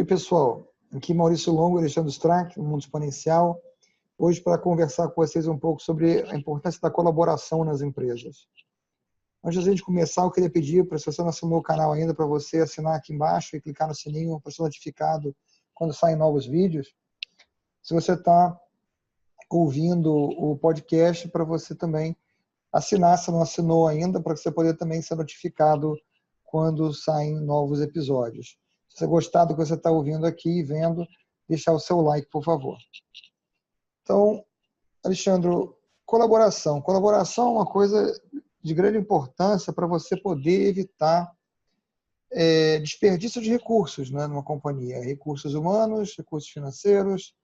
Oi, pessoal. Aqui Maurício Longo, Alexandre Strack, do Mundo Exponencial. Hoje para conversar com vocês um pouco sobre a importância da colaboração nas empresas. Antes de a gente começar, eu queria pedir, para se você não assinou o canal ainda, para você assinar aqui embaixo e clicar no sininho para ser notificado quando saem novos vídeos. Se você está ouvindo o podcast, para você também assinar, se não assinou ainda, para você poder também ser notificado quando saem novos episódios. Se você gostar do que você está ouvindo aqui e vendo, deixar o seu like, por favor. Então, Alexandre, colaboração. Colaboração é uma coisa de grande importância para você poder evitar desperdício de recursos, né, numa companhia. Recursos humanos, recursos financeiros,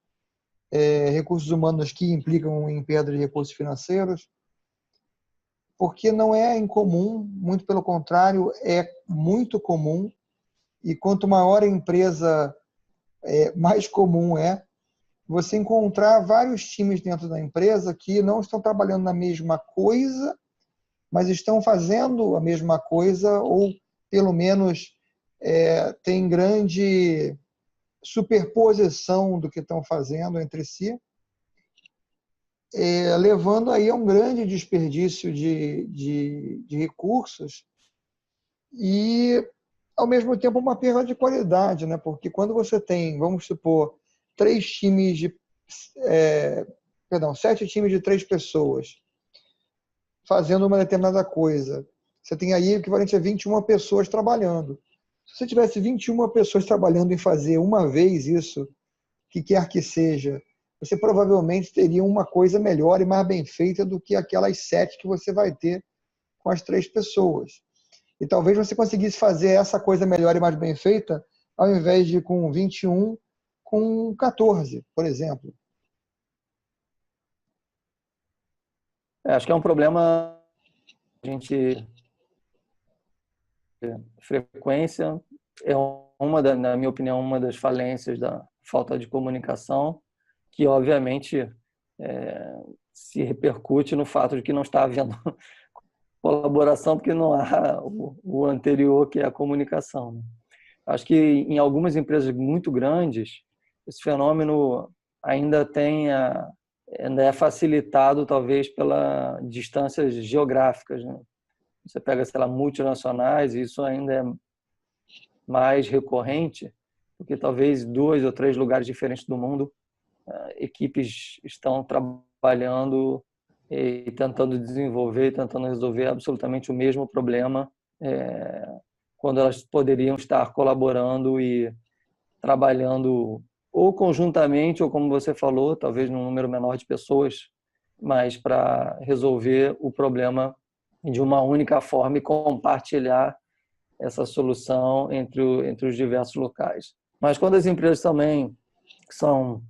recursos humanos que implicam em perda de recursos financeiros, porque não é incomum, muito pelo contrário, é muito comum, e quanto maior a empresa, mais comum é você encontrar vários times dentro da empresa que não estão trabalhando na mesma coisa, mas estão fazendo a mesma coisa, ou pelo menos tem grande superposição do que estão fazendo entre si, levando aí a um grande desperdício de recursos e, ao mesmo tempo, uma perda de qualidade, né? Porque quando você tem, vamos supor, 7 times de 3 pessoas fazendo uma determinada coisa, você tem aí o equivalente a 21 pessoas trabalhando. Se você tivesse 21 pessoas trabalhando em fazer uma vez isso, que quer que seja, você provavelmente teria uma coisa melhor e mais bem feita do que aquelas 7 que você vai ter com as 3 pessoas. E talvez você conseguisse fazer essa coisa melhor e mais bem feita, ao invés de com 21, com 14, por exemplo. Acho que é um problema, a gente, frequência, na minha opinião, uma das falências da falta de comunicação, que obviamente se repercute no fato de que não está havendo colaboração, porque não há o anterior, que é a comunicação. Acho que em algumas empresas muito grandes, esse fenômeno ainda é facilitado, talvez, pelas distâncias geográficas, né? Você pega, sei lá, multinacionais, e isso ainda é mais recorrente, porque talvez 2 ou 3 lugares diferentes do mundo, equipes estão trabalhando e tentando desenvolver, tentando resolver absolutamente o mesmo problema, quando elas poderiam estar colaborando e trabalhando ou conjuntamente, ou como você falou, talvez num número menor de pessoas, mas para resolver o problema de uma única forma e compartilhar essa solução entre os diversos locais. Mas quando as empresas também são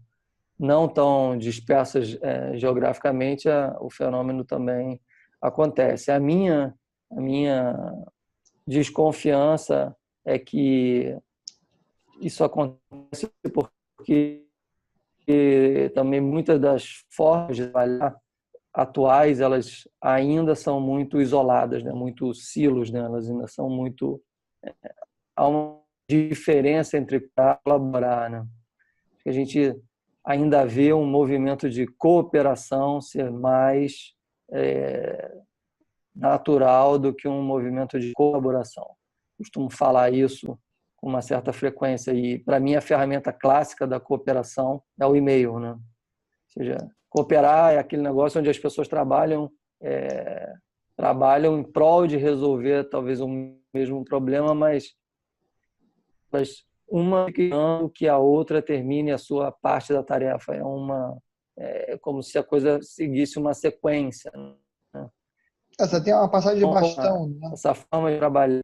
não tão dispersas geograficamente, o fenômeno também acontece. A minha desconfiança é que isso acontece porque também muitas das formas de trabalhar atuais, elas ainda são muito isoladas, né? Muito silos, né? Elas ainda são muito... Há uma diferença entre colaborar, né? A gente ainda vê um movimento de cooperação ser mais natural do que um movimento de colaboração. Costumo falar isso com uma certa frequência, e para mim a ferramenta clássica da cooperação é o e-mail, né? Ou seja, cooperar é aquele negócio onde as pessoas trabalham em prol de resolver talvez o mesmo problema, mas uma querendo que a outra termine a sua parte da tarefa. É como se a coisa seguisse uma sequência, né? Você tem uma passagem de bastão, né? Essa forma de trabalhar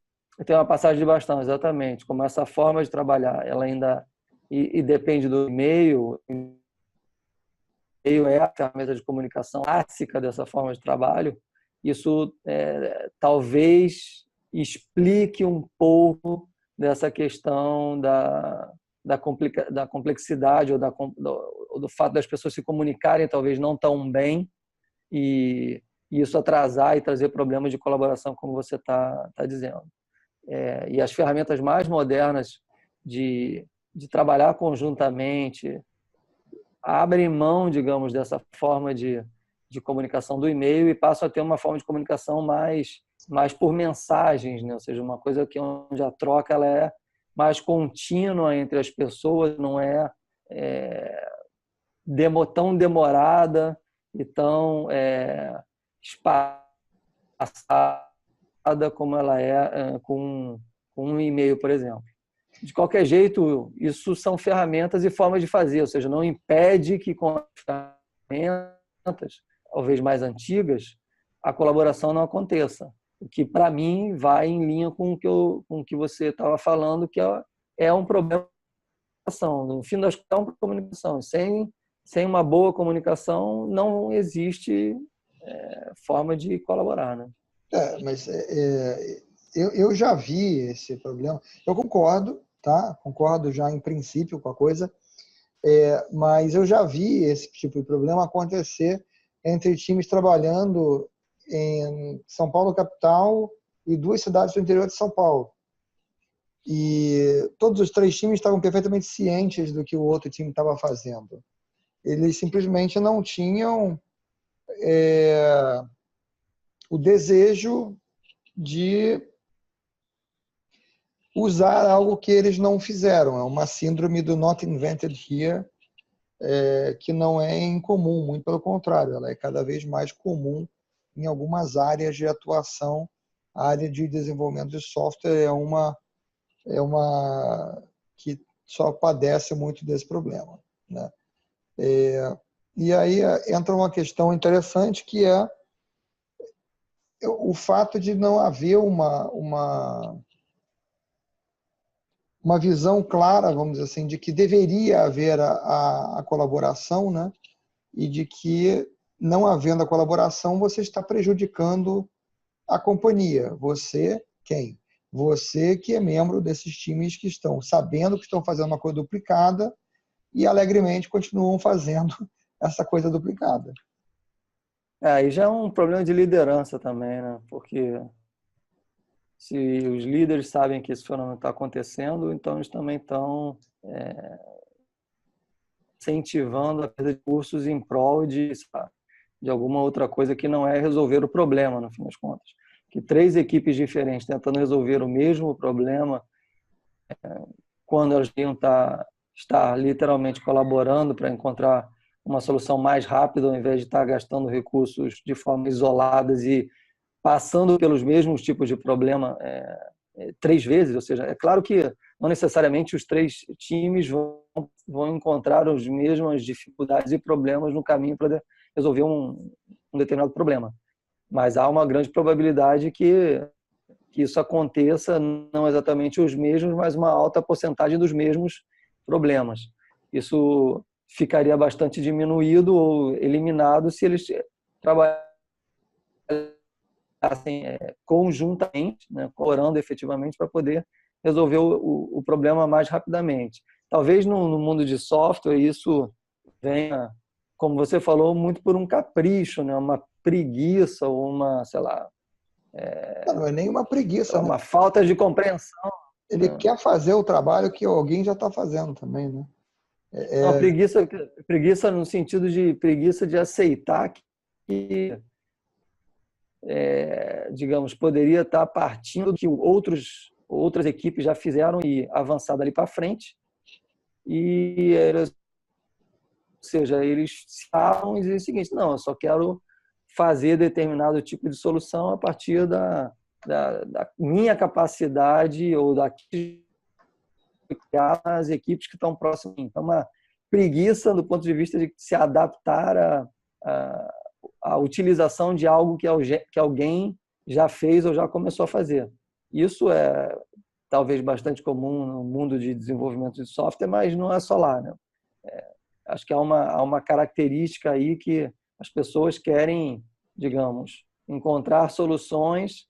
tem uma passagem de bastão, exatamente. Como essa forma de trabalhar, ela ainda e depende do e-mail. O e-mail é a ferramenta de comunicação clássica dessa forma de trabalho. Isso talvez explique um pouco dessa questão da complexidade ou do fato das pessoas se comunicarem talvez não tão bem e isso atrasar e trazer problemas de colaboração, como você está dizendo. E as ferramentas mais modernas de de trabalhar conjuntamente, abrem mão, digamos, dessa forma de comunicação do e-mail e passam a ter uma forma de comunicação mais por mensagens, né? Ou seja, uma coisa que onde a troca ela é mais contínua entre as pessoas, não é, tão demorada e tão espaçada como ela é com um e-mail, por exemplo. De qualquer jeito, isso são ferramentas e formas de fazer, ou seja, não impede que com as ferramentas, talvez mais antigas, a colaboração não aconteça. O que, para mim, vai em linha com o que você estava falando, que é um problema de comunicação. No fim das contas, é uma comunicação. Sem uma boa comunicação, não existe forma de colaborar, né? Mas eu já vi esse problema. Eu concordo, tá? Concordo já em princípio com a coisa, mas eu já vi esse tipo de problema acontecer entre times trabalhando em São Paulo capital e 2 cidades do interior de São Paulo. E todos os 3 times estavam perfeitamente cientes do que o outro time estava fazendo. Eles simplesmente não tinham o desejo de usar algo que eles não fizeram. É uma síndrome do not invented here, que não é incomum, muito pelo contrário, ela é cada vez mais comum em algumas áreas de atuação. A área de desenvolvimento de software é uma que só padece muito desse problema, né? E aí entra uma questão interessante, que é o fato de não haver uma visão clara, vamos dizer assim, de que deveria haver a colaboração, né? E de que, não havendo a colaboração, você está prejudicando a companhia. Você, quem? Você que é membro desses times que estão sabendo que estão fazendo uma coisa duplicada e alegremente continuam fazendo essa coisa duplicada. Aí já é um problema de liderança também, né? Porque se os líderes sabem que esse fenômeno está acontecendo, então eles também estão incentivando a perda de recursos em prol de alguma outra coisa que não é resolver o problema, no fim das contas. Que 3 equipes diferentes tentando resolver o mesmo problema, quando elas deviam estar literalmente colaborando para encontrar uma solução mais rápida, ao invés de estar gastando recursos de forma isoladas e passando pelos mesmos tipos de problema 3 vezes. Ou seja, é claro que não necessariamente os 3 times vão encontrar as mesmas dificuldades e problemas no caminho para resolver um determinado problema. Mas há uma grande probabilidade que isso aconteça, não exatamente os mesmos, mas uma alta porcentagem dos mesmos problemas. Isso ficaria bastante diminuído ou eliminado se eles trabalhassem conjuntamente, né, colaborando efetivamente para poder resolver o problema mais rapidamente. Talvez no mundo de software isso venha, como você falou, muito por um capricho, né, uma preguiça ou uma, sei lá, Não é nem uma preguiça, né? uma falta de compreensão. Ele quer fazer o trabalho que alguém já está fazendo também, né? Não, preguiça no sentido de preguiça de aceitar que digamos, poderia estar partindo do que outras equipes já fizeram e avançado ali para frente. E, ou seja, eles estavam e diziam o seguinte: não, eu só quero fazer determinado tipo de solução a partir da minha capacidade ou das equipes que estão próximas. Então, uma preguiça do ponto de vista de se adaptar a utilização de algo que alguém já fez ou já começou a fazer. Isso é talvez bastante comum no mundo de desenvolvimento de software, mas não é só lá, né? Acho que há uma característica aí que as pessoas querem, digamos, encontrar soluções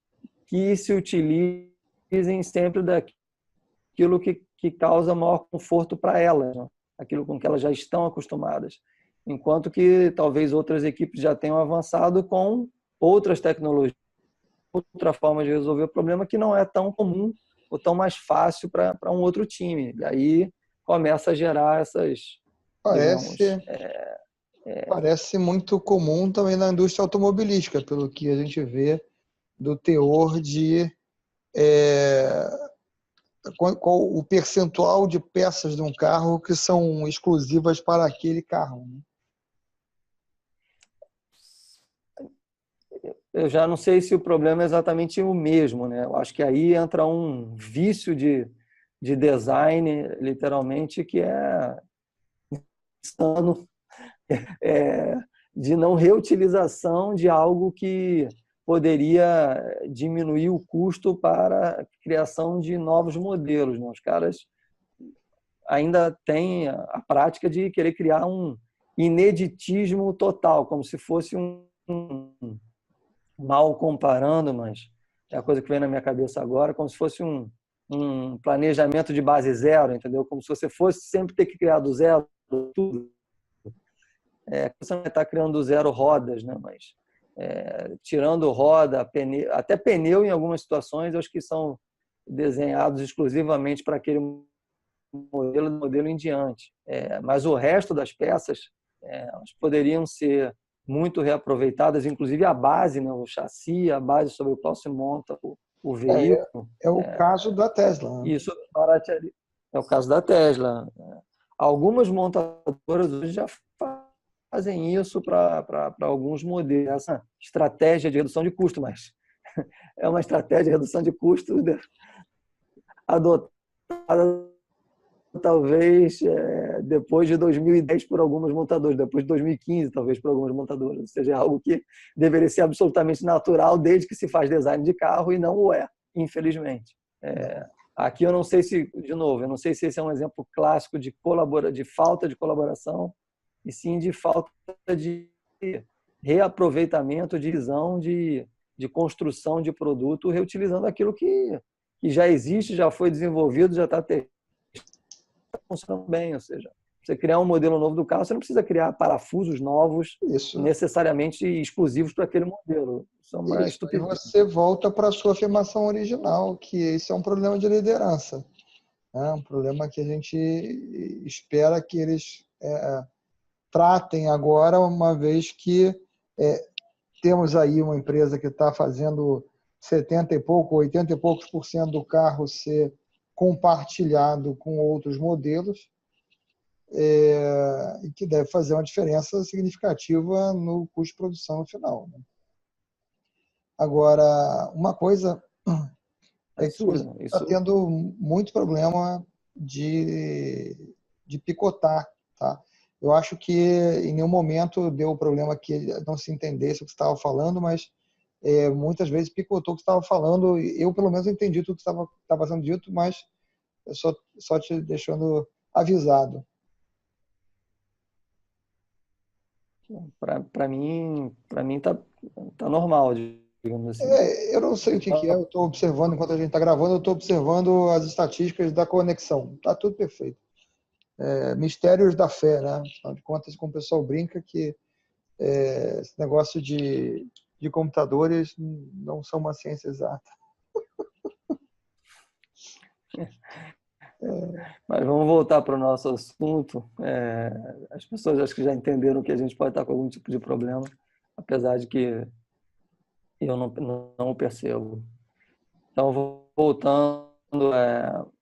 que se utilizem sempre daquilo que causa maior conforto para elas, né? Aquilo com que elas já estão acostumadas. Enquanto que talvez outras equipes já tenham avançado com outras tecnologias, outra forma de resolver o problema que não é tão comum ou tão mais fácil para um outro time. E aí começa a gerar essas, digamos, Parece muito comum também na indústria automobilística, pelo que a gente vê do teor de qual o percentual de peças de um carro que são exclusivas para aquele carro, né? Eu já não sei se o problema é exatamente o mesmo, né? Eu acho que aí entra um vício de design, literalmente, que é insano, é, de não reutilização de algo que poderia diminuir o custo para a criação de novos modelos, né? Os caras ainda têm a prática de querer criar um ineditismo total, como se fosse mal comparando, mas é a coisa que vem na minha cabeça agora, como se fosse um planejamento de base zero, entendeu? Como se você fosse sempre ter que criar do zero tudo. Você não vai estar criando do zero rodas, né? Mas tirando roda, pneu, até pneu em algumas situações, acho que são desenhados exclusivamente para aquele modelo em diante. Mas o resto das peças elas poderiam ser muito reaproveitadas, inclusive a base, né? O chassi, a base sobre o qual se monta o veículo. É o caso da Tesla, né? Isso é o caso da Tesla. Algumas montadoras hoje já fazem isso para alguns modelos, essa estratégia de redução de custo, mas é uma estratégia de redução de custo adotada talvez depois de 2010 por algumas montadoras, depois de 2015 talvez por algumas montadoras, ou seja, é algo que deveria ser absolutamente natural desde que se faz design de carro e não o é, infelizmente. Aqui eu não sei se, de novo, eu não sei se esse é um exemplo clássico de falta de colaboração e sim de falta de reaproveitamento, de visão, de construção de produto, reutilizando aquilo que já existe, já foi desenvolvido, já está funcionando bem, ou seja, você criar um modelo novo do carro, você não precisa criar parafusos novos necessariamente exclusivos para aquele modelo. Isso é uma E você volta para a sua afirmação original, que isso é um problema de liderança. É um problema que a gente espera que eles tratem agora, uma vez que temos aí uma empresa que está fazendo 70 e pouco, 80 e poucos por cento do carro ser compartilhado com outros modelos, e que deve fazer uma diferença significativa no custo de produção no final, né? Agora, uma coisa é que você está tendo muito problema de picotar, tá? Eu acho que em nenhum momento deu problema que não se entendesse o que você estava falando, mas muitas vezes picotou o que você estava falando. Eu, pelo menos, entendi tudo que estava sendo dito, mas eu só te deixando avisado. Para mim tá normal, digamos assim. Eu não sei o que é, eu estou observando, enquanto a gente está gravando, eu estou observando as estatísticas da conexão. Está tudo perfeito. Mistérios da fé, né? Afinal de contas, como o pessoal brinca que esse negócio de computadores não são uma ciência exata. Mas vamos voltar para o nosso assunto. As pessoas acho que já entenderam que a gente pode estar com algum tipo de problema, apesar de que eu não o percebo. Então, voltando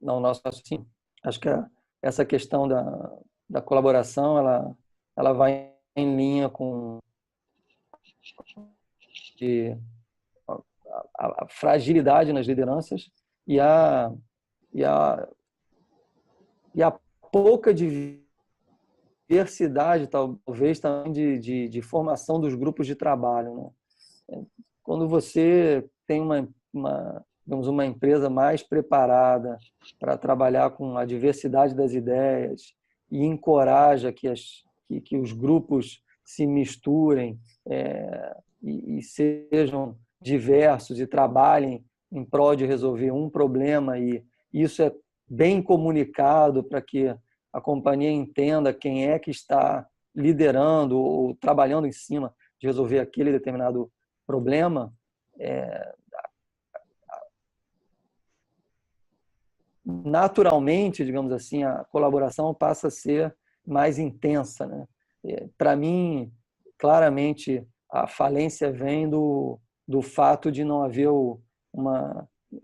ao nosso assunto, acho que essa questão da colaboração, ela vai em linha com a fragilidade nas lideranças e a pouca diversidade, talvez, também de formação dos grupos de trabalho, né? Quando você tem digamos, uma empresa mais preparada para trabalhar com a diversidade das ideias e encoraja que os grupos se misturem e sejam diversos e trabalhem em prol de resolver um problema, e isso é bem comunicado para que a companhia entenda quem é que está liderando ou trabalhando em cima de resolver aquele determinado problema, naturalmente, digamos assim, a colaboração passa a ser mais intensa, né? Para mim, claramente, a falência vem do fato de não haver um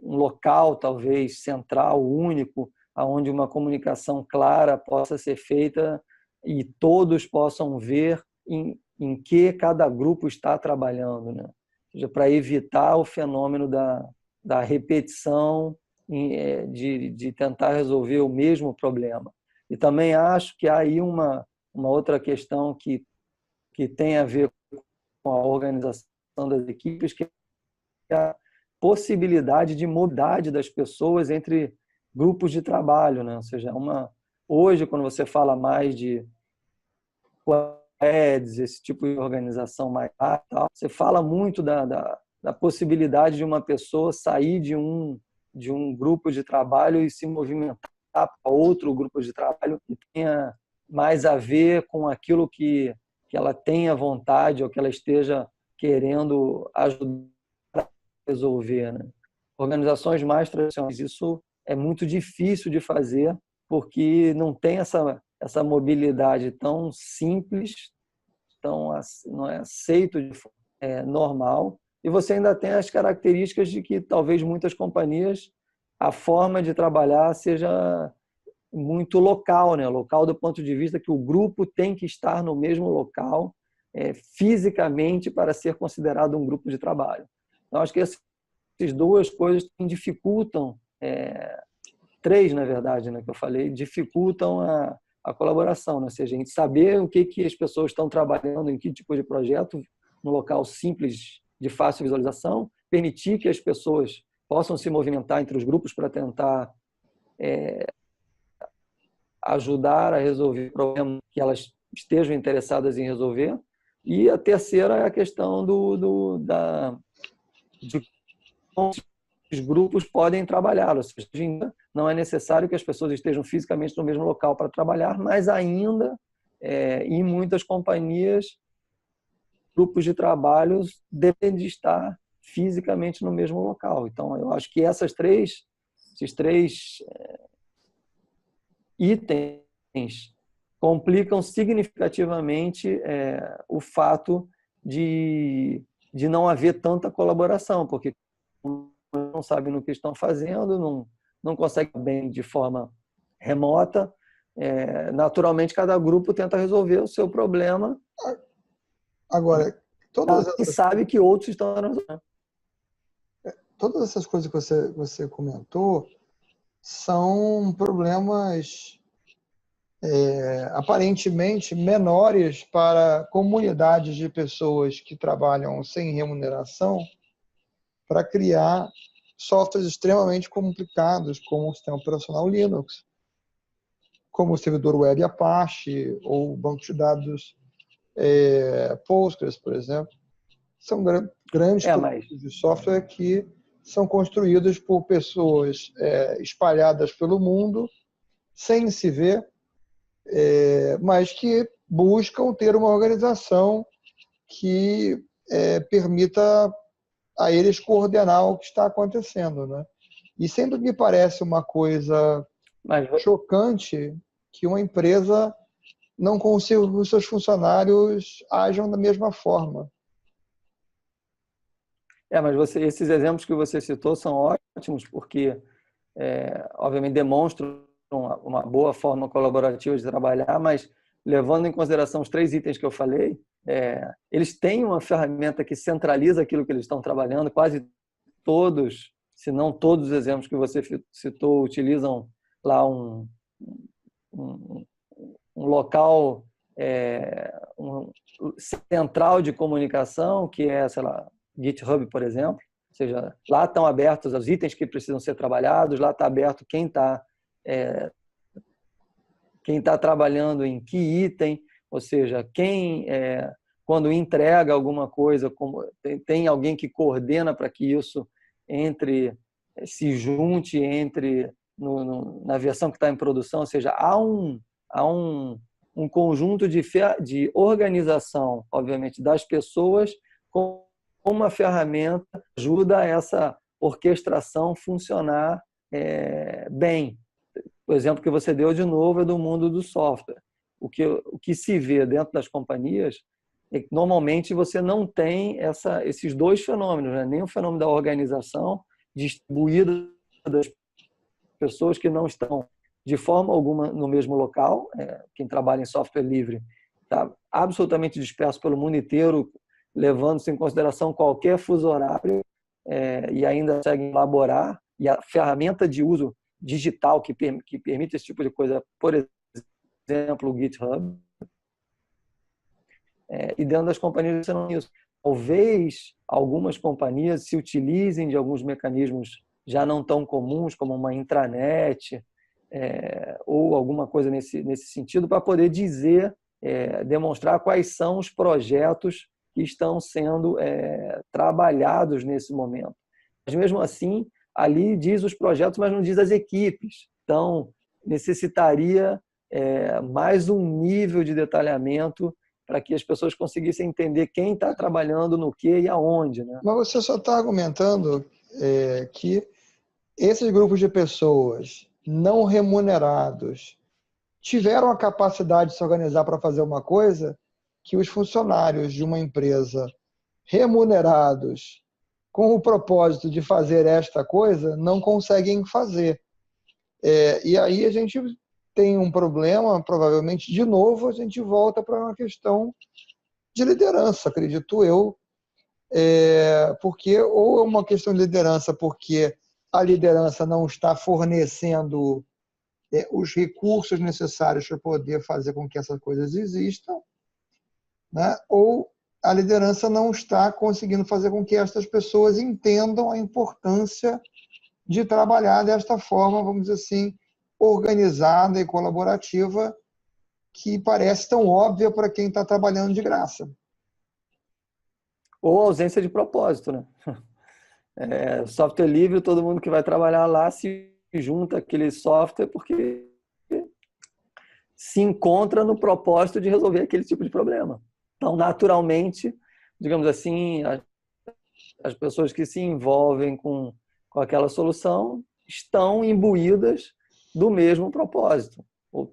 local, talvez, central, único, onde uma comunicação clara possa ser feita e todos possam ver em que cada grupo está trabalhando, né? Ou seja, para evitar o fenômeno da repetição de tentar resolver o mesmo problema. E também acho que há aí uma outra questão que tem a ver com a organização das equipes, que é a possibilidade de mobilidade das pessoas entre grupos de trabalho, né? Ou seja, hoje, quando você fala mais de squads, esse tipo de organização mais tal, você fala muito da possibilidade de uma pessoa sair de um grupo de trabalho e se movimentar para outro grupo de trabalho que tenha mais a ver com aquilo que ela tenha vontade ou que ela esteja querendo ajudar a resolver, né? Organizações mais tradicionais, isso é muito difícil de fazer porque não tem essa mobilidade tão simples, não é aceito de forma normal, e você ainda tem as características de que talvez muitas companhias a forma de trabalhar seja muito local, né? Local do ponto de vista que o grupo tem que estar no mesmo local fisicamente para ser considerado um grupo de trabalho. Então, acho que essas duas coisas dificultam, três, na verdade, né, que eu falei, dificultam a colaboração, né? Ou seja, a gente saber o que as pessoas estão trabalhando, em que tipo de projeto, num local simples, de fácil visualização, permitir que as pessoas possam se movimentar entre os grupos para tentar ajudar a resolver o problema que elas estejam interessadas em resolver. E a terceira é a questão de como os grupos podem trabalhar. Ou seja, não é necessário que as pessoas estejam fisicamente no mesmo local para trabalhar, mas ainda, em muitas companhias, grupos de trabalho devem de estar fisicamente no mesmo local. Então, eu acho que esses três itens complicam significativamente o fato de não haver tanta colaboração, porque não sabem no que estão fazendo, não conseguem bem de forma remota. Naturalmente, cada grupo tenta resolver o seu problema. Agora, E sabe que outros estão resolvendo. Todas essas coisas que você comentou são problemas aparentemente menores para comunidades de pessoas que trabalham sem remuneração para criar softwares extremamente complicados, como o sistema operacional Linux, como o servidor web Apache ou o banco de dados Postgres, por exemplo. São grandes produtos de software que são construídos por pessoas espalhadas pelo mundo, sem se ver, mas que buscam ter uma organização que permita a eles coordenar o que está acontecendo, né? E sempre me parece uma coisa chocante que uma empresa não consiga que os seus funcionários ajam da mesma forma. Mas esses exemplos que você citou são ótimos porque, obviamente, demonstram uma boa forma colaborativa de trabalhar, mas levando em consideração os três itens que eu falei, eles têm uma ferramenta que centraliza aquilo que eles estão trabalhando. Quase todos, se não todos os exemplos que você citou, utilizam lá um local central de comunicação, que é, sei lá, GitHub, por exemplo. Ou seja, lá estão abertos os itens que precisam ser trabalhados, lá está aberto quem está trabalhando em que item, ou seja, quando entrega alguma coisa, tem alguém que coordena para que isso se junte na versão que está em produção, ou seja, há um conjunto de organização, obviamente, das pessoas com uma ferramenta que ajuda essa orquestração funcionar bem. O exemplo que você deu de novo é do mundo do software. O que se vê dentro das companhias é que normalmente você não tem esses dois fenômenos, né? Nem o fenômeno da organização distribuída das pessoas que não estão de forma alguma no mesmo local. Quem trabalha em software livre está absolutamente disperso pelo mundo inteiro, levando-se em consideração qualquer fuso horário, e ainda consegue elaborar. E a ferramenta de uso digital que permite esse tipo de coisa, por exemplo, o GitHub, e dentro das companhias você não tem isso. Talvez algumas companhias se utilizem de alguns mecanismos já não tão comuns, como uma intranet, ou alguma coisa nesse sentido, para poder demonstrar quais são os projetos que estão sendo trabalhados nesse momento. Mas, mesmo assim, ali diz os projetos, mas não diz as equipes. Então, necessitaria mais um nível de detalhamento para que as pessoas conseguissem entender quem está trabalhando no que e aonde, né? Mas você só está argumentando que esses grupos de pessoas não remunerados tiveram a capacidade de se organizar para fazer uma coisa que os funcionários de uma empresa remunerados com o propósito de fazer esta coisa não conseguem fazer. E aí a gente tem um problema, provavelmente, de novo, a gente volta para uma questão de liderança, acredito eu, porque ou é uma questão de liderança porque a liderança não está fornecendo os recursos necessários para poder fazer com que essas coisas existam, né? Ou a liderança não está conseguindo fazer com que estas pessoas entendam a importância de trabalhar desta forma, vamos dizer assim, organizada e colaborativa, que parece tão óbvia para quem está trabalhando de graça. Ou ausência de propósito, né? Software livre, todo mundo que vai trabalhar lá se junta àquele software porque se encontra no propósito de resolver aquele tipo de problema. Então, naturalmente, digamos assim, as pessoas que se envolvem com aquela solução estão imbuídas do mesmo propósito, ou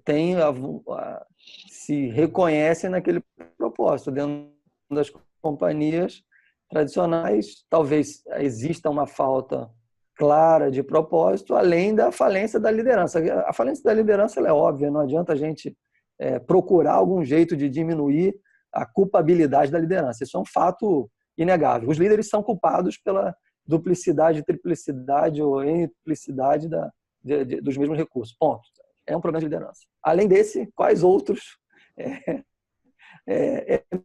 se reconhecem naquele propósito. Dentro das companhias tradicionais, talvez exista uma falta clara de propósito, além da falência da liderança. A falência da liderança ela é óbvia, não adianta a gente procurar algum jeito de diminuir a culpabilidade da liderança. Isso é um fato inegável. Os líderes são culpados pela duplicidade, triplicidade ou eniplicidade dos mesmos recursos. Ponto. É um problema de liderança. Além desse, quais outros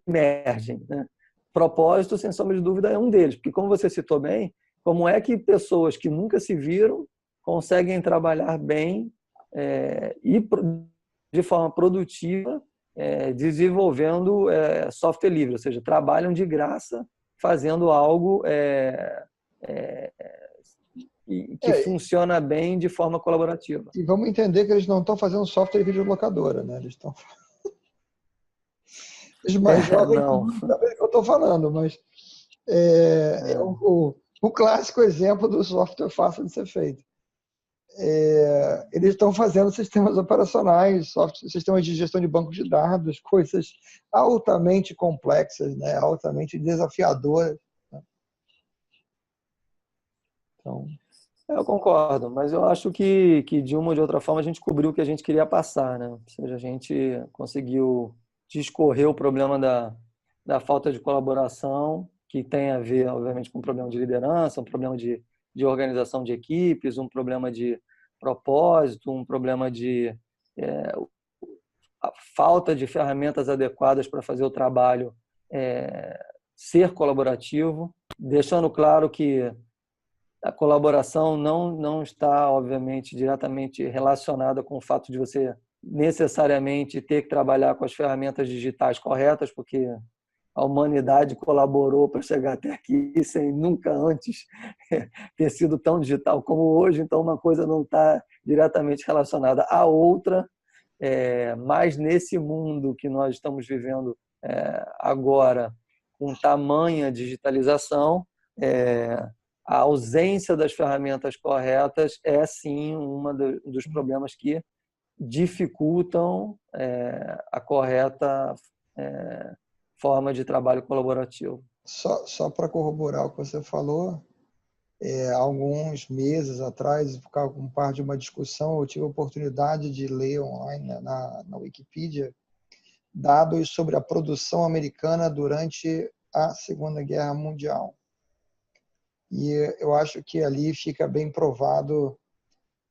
emergem, né? Propósito, sem sombra de dúvida, é um deles. Porque, como você citou bem, como é que pessoas que nunca se viram conseguem trabalhar bem e de forma produtiva, desenvolvendo software livre, ou seja, trabalham de graça fazendo algo que funciona bem de forma colaborativa. E vamos entender que eles não estão fazendo software de videolocadora, né? Eles estão... Os mais jovens não sabem o que eu estou falando, mas o clássico exemplo do software fácil de ser feito. Eles estão fazendo sistemas operacionais, sistemas de gestão de bancos de dados, coisas altamente complexas, né? Altamente desafiadoras. Né? Então... Eu concordo, mas eu acho que de uma ou de outra forma a gente cobriu o que a gente queria passar, né? Ou seja, a gente conseguiu discorrer o problema da falta de colaboração, que tem a ver, obviamente, com um problema de liderança, um problema de organização de equipes, um problema de propósito, um problema de a falta de ferramentas adequadas para fazer o trabalho ser colaborativo, deixando claro que a colaboração não está, obviamente, diretamente relacionada com o fato de você necessariamente ter que trabalhar com as ferramentas digitais corretas, porque a humanidade colaborou para chegar até aqui sem nunca antes ter sido tão digital como hoje, então uma coisa não está diretamente relacionada à outra, mas nesse mundo que nós estamos vivendo agora, com tamanha digitalização, a ausência das ferramentas corretas é, sim, dos problemas que dificultam a correta forma de trabalho colaborativo. Só para corroborar o que você falou, alguns meses atrás, como parte de uma discussão, eu tive a oportunidade de ler online na Wikipedia dados sobre a produção americana durante a Segunda Guerra Mundial. E eu acho que ali fica bem provado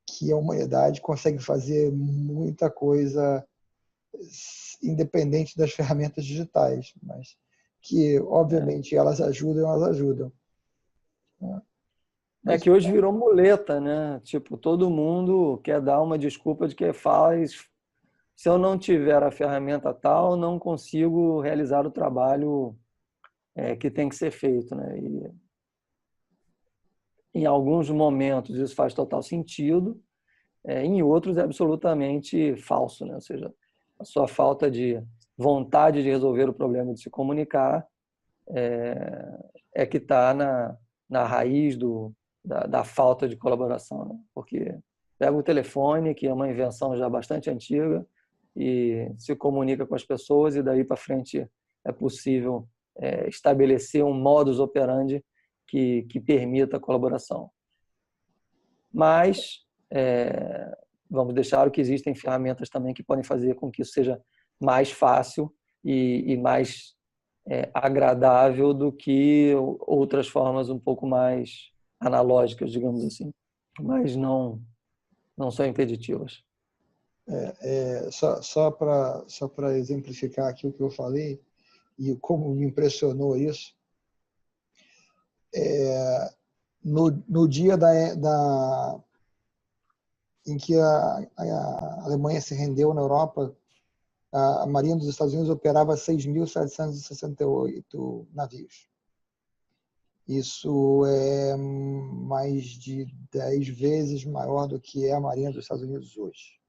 que a humanidade consegue fazer muita coisa independente das ferramentas digitais, mas que, obviamente, elas ajudam. É que hoje virou muleta, né? Tipo, todo mundo quer dar uma desculpa de que faz. Se eu não tiver a ferramenta tal, não consigo realizar o trabalho que tem que ser feito, né? E em alguns momentos isso faz total sentido, em outros é absolutamente falso, né? Ou seja, a sua falta de vontade de resolver o problema de se comunicar que está na raiz da falta de colaboração, né? Porque pega o telefone, que é uma invenção já bastante antiga, e se comunica com as pessoas, e daí para frente é possível estabelecer um modus operandi que permita a colaboração. Mas vamos deixar que existem ferramentas também que podem fazer com que isso seja mais fácil e mais agradável do que outras formas um pouco mais analógicas, digamos assim, mas não são impeditivas. Só para exemplificar aqui o que eu falei e como me impressionou isso, no dia em que a Alemanha se rendeu na Europa, a Marinha dos Estados Unidos operava 6.768 navios. Isso é mais de 10 vezes maior do que é a Marinha dos Estados Unidos hoje.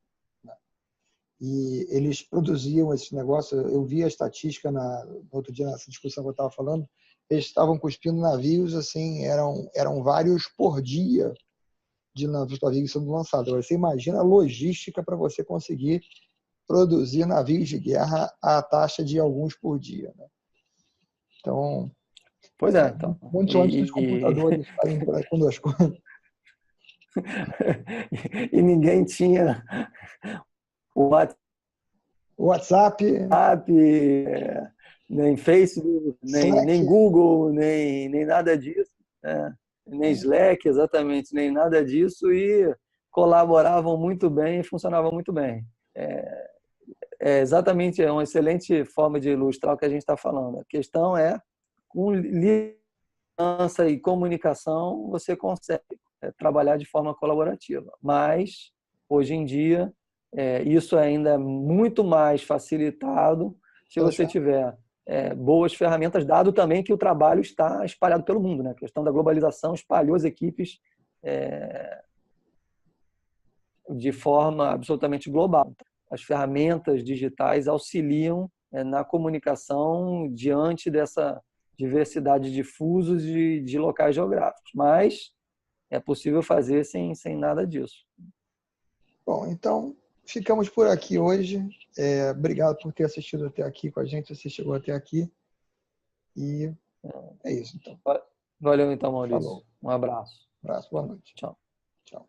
E eles produziam esse negócio. Eu vi a estatística no outro dia, nessa discussão que eu estava falando, eles estavam cuspindo navios, assim, eram vários por dia de navios sendo lançados. Agora, você imagina a logística para você conseguir produzir navios de guerra à taxa de alguns por dia, né? Então, pois então. muito antes dos computadores estarem por aí conosco. E ninguém tinha o WhatsApp, nem Facebook, nem Google, nem nada disso, nem Slack, exatamente, nem nada disso, e colaboravam muito bem e funcionavam muito bem. Exatamente, é uma excelente forma de ilustrar o que a gente está falando. A questão é, com liderança e comunicação, você consegue trabalhar de forma colaborativa. Mas, hoje em dia, isso ainda é muito mais facilitado se você tiver boas ferramentas, dado também que o trabalho está espalhado pelo mundo, né? A questão da globalização espalhou as equipes de forma absolutamente global. As ferramentas digitais auxiliam na comunicação diante dessa diversidade de fusos de locais geográficos, mas é possível fazer sem nada disso. Bom, então ficamos por aqui hoje. Obrigado por ter assistido até aqui com a gente, você chegou até aqui. E é isso, então. Valeu, então, Maurício. Falou. Um abraço. Boa noite. Tchau. Tchau.